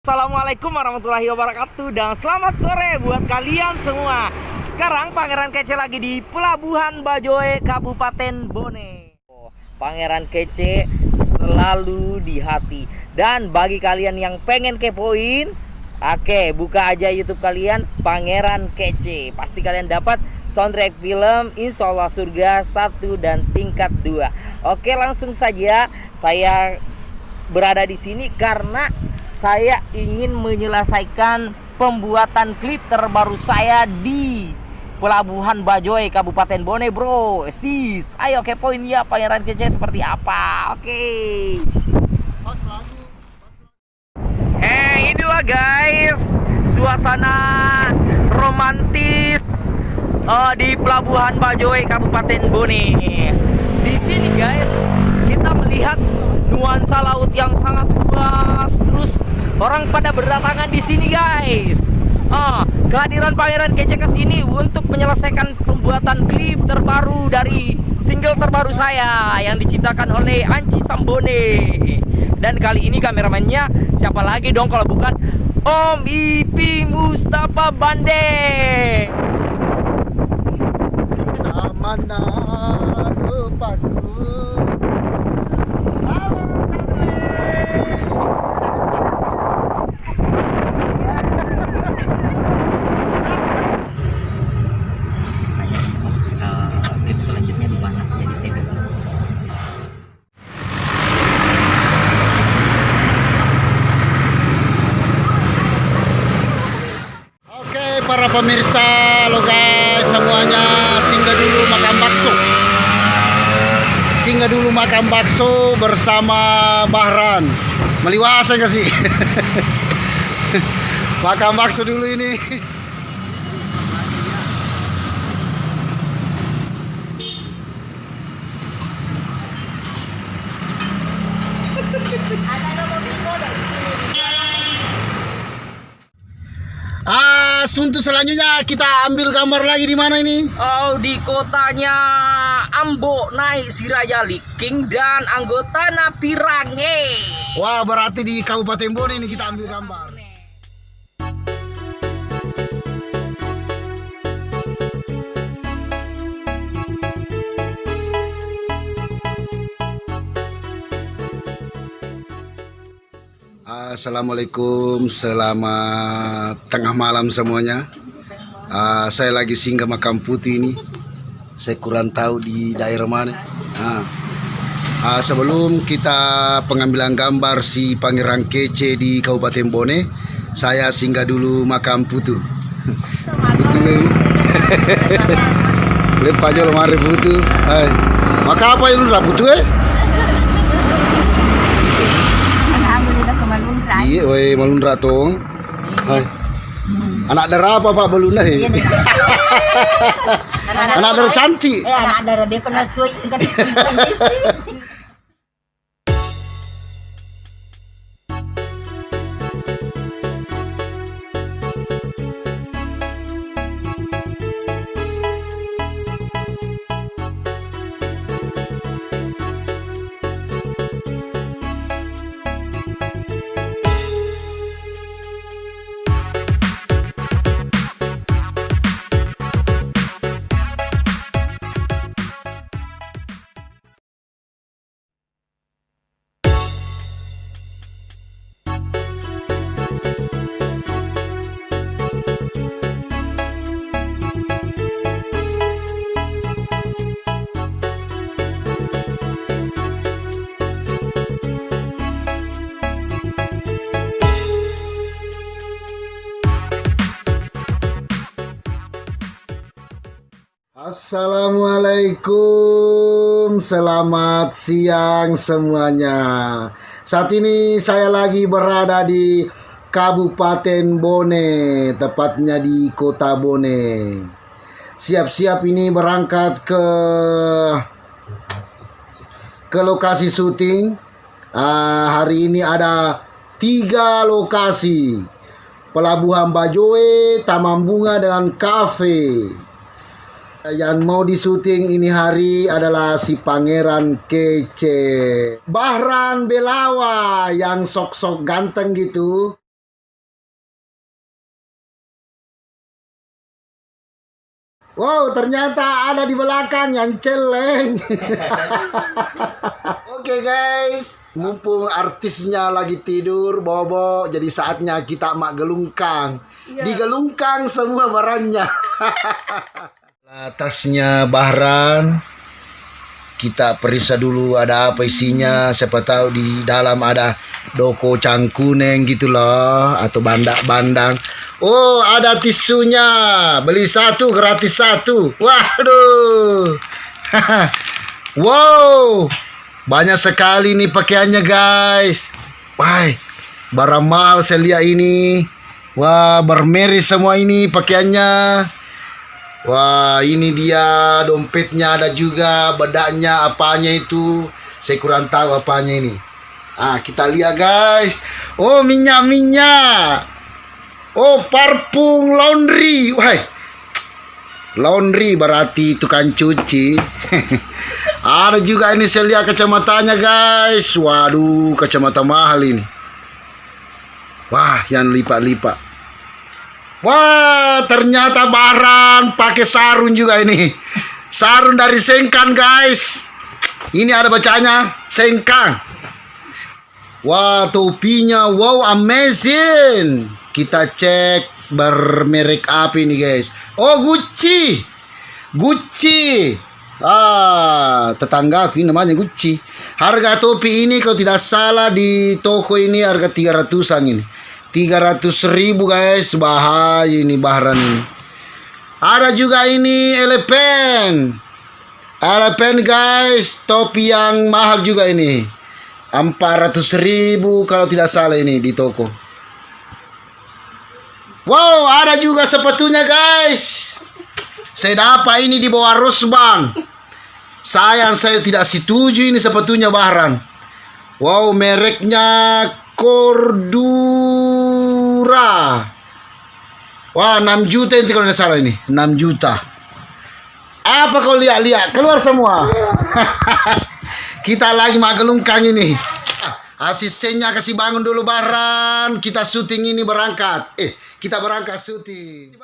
Assalamualaikum warahmatullahi wabarakatuh dan selamat sore buat kalian semua. Sekarang Pangeran Kece lagi di Pelabuhan Bajoe, Kabupaten Bone. Pangeran Kece selalu di hati. Dan bagi kalian yang pengen kepoin, oke, buka aja YouTube kalian Pangeran Kece. Pasti kalian dapat soundtrack film Insya Allah Surga 1 dan tingkat 2. Oke, langsung saja saya berada di sini karena saya ingin menyelesaikan pembuatan klip terbaru saya di Pelabuhan Bajoe, Kabupaten Bone, bro. Sis, ayo kepoin ya Pangeran Kece seperti apa. Oke. Inilah guys, suasana romantis di Pelabuhan Bajoe, Kabupaten Bone. Di sini guys, kita melihat nuansa laut yang sangat luas, terus orang pada berdatangan di sini guys. Kehadiran Pangeran Kece ke sini untuk menyelesaikan pembuatan klip terbaru dari single terbaru saya yang diciptakan oleh Anci Sambone. Dan kali ini kameramannya siapa lagi dong kalau bukan Om Ipi Mustafa Bande. Samana rupaku. Klip selanjutnya di mana? Jadi saya bingung. Oke, para pemirsa, lo guys semuanya, singgah dulu makan bakso. Singgah dulu makan bakso bersama Bahran. Meliwasa gak sih? Makan bakso dulu ini. Untuk selanjutnya kita ambil gambar lagi di mana ini? Oh, di kotanya Ambo Naik Sirajali King dan anggota Napirange. Wah, berarti di Kabupaten Bone ini kita ambil gambar. Assalamualaikum, selamat tengah malam semuanya. Saya lagi singgah Makam Putih ini. Saya kurang tahu di daerah mana. Sebelum kita pengambilan gambar si Pangeran Kece di Kabupaten Bone, saya singgah dulu Makam Putih. Putih. Lepas aja lemari Putih. Maka apa yang lu Putih? Iya, woi malundra tong. Hai. Anak darah apa Pak beluna he? Anak darah cantik. Anak darah dia pernah cuy. Assalamualaikum, selamat siang semuanya. Saat ini saya lagi berada di Kabupaten Bone, tepatnya di Kota Bone. Siap-siap ini berangkat ke lokasi syuting. Hari ini ada 3 lokasi: Pelabuhan Bajoe, Taman Bunga, dan Cafe. Yang mau disuting ini hari adalah si Pangeran Kece, Bahran Belawa yang sok-sok ganteng gitu. Wow, ternyata ada di belakang yang celeng. Oke guys, mumpung artisnya lagi tidur bobo, jadi saatnya kita mak gelungkang. Digelungkang semua barangnya. Atasnya Bahran. Kita periksa dulu ada apa isinya. Siapa tahu di dalam ada doko cangkuneng gitu loh, atau bandak-bandang. Oh, ada tisunya. Beli satu gratis satu. Waduh. Wow. Banyak sekali nih pakaiannya guys. Wah, barang mahal saya lihat ini. Wah, bermerek semua ini pakaiannya. Wah, ini dia dompetnya ada juga, bedaknya apanya itu. Saya kurang tahu apanya ini. Kita lihat guys. Oh, minyak-minyak. Oh, parfum laundry. Wah. Laundry berarti tukang cuci. Ada juga ini saya lihat kacamatanya guys. Waduh, kacamata mahal ini. Wah, yang lipat-lipat. Wah, ternyata Bahran pakai sarung juga ini. Sarung dari Sengkang guys. Ini ada bacanya Sengkang. Wah, topinya wow amazing. Kita cek bermerek apa ini guys. Oh, Gucci. Gucci. Tetangga aku ini namanya Gucci. Harga topi ini kalau tidak salah di toko ini harga 300-an ini. 300.000 guys. Bahaya ini Bahran ini. Ada juga ini elephant. Elephant guys, topi yang mahal juga ini. 400.000 kalau tidak salah ini di toko. Wow, ada juga sepatunya guys. Saya dapat ini di bawah Rosban. Sayang saya tidak setuju ini sepatunya Bahran. Wow, mereknya Cordura. Wah, 6 juta ini kalau tidak salah ini. 6 juta. Apa kau lihat-lihat? Keluar semua. Kita lagi magelungkang ini. Asistennya kasih bangun dulu Bahran. Kita syuting ini berangkat. Kita berangkat syuting.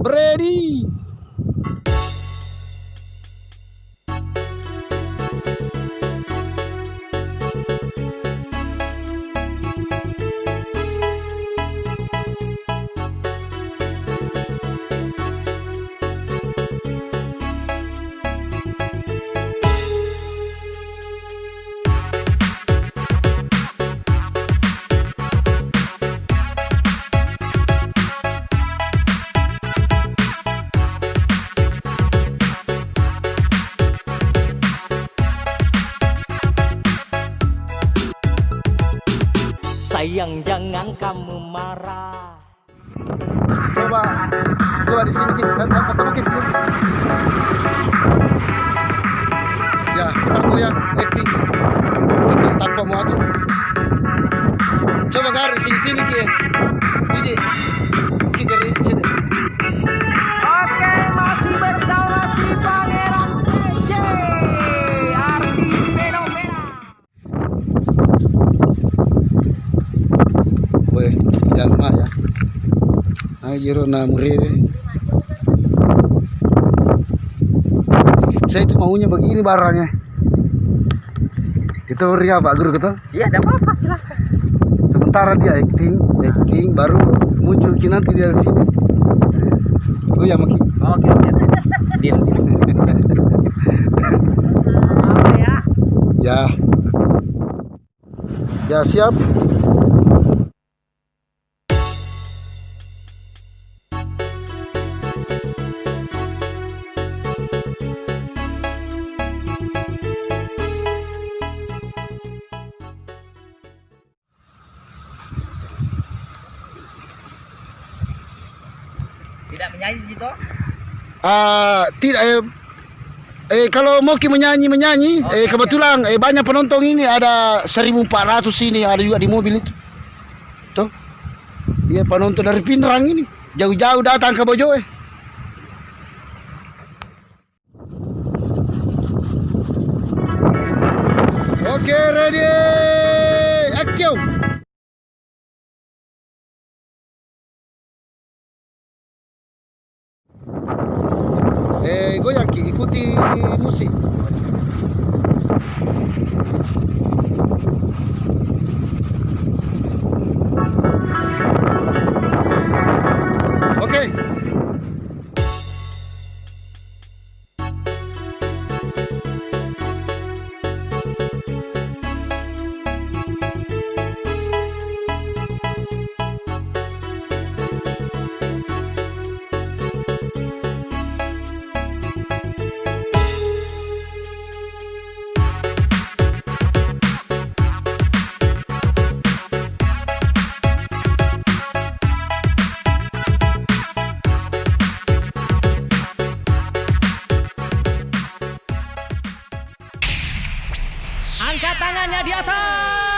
Ready. Sayang jangan kamu marah. Coba di sini kita mungkin. Ya, kita goyang acting tanpa mau Jero na murebe. Saya itu maunya begini barangnya. Itu Ria Pak Guru kata. Iya, ada apa-apa silahkan. Sementara dia acting baru muncul nanti dari sini. Gue ya maki. Oke. Deal. Ya. Ya. Ya siap. Tidak menyanyi gitu. Tidak kalau mau menyanyi Oke, kebetulan banyak penonton ini ada 1.400 ini ada juga di mobil itu. Tuh. Dia penonton dari Pindrang ini. Jauh-jauh datang ke Bojoe. Oke, ready. Action. Goyang ikuti musik. Oke. Angkat tangannya di atas.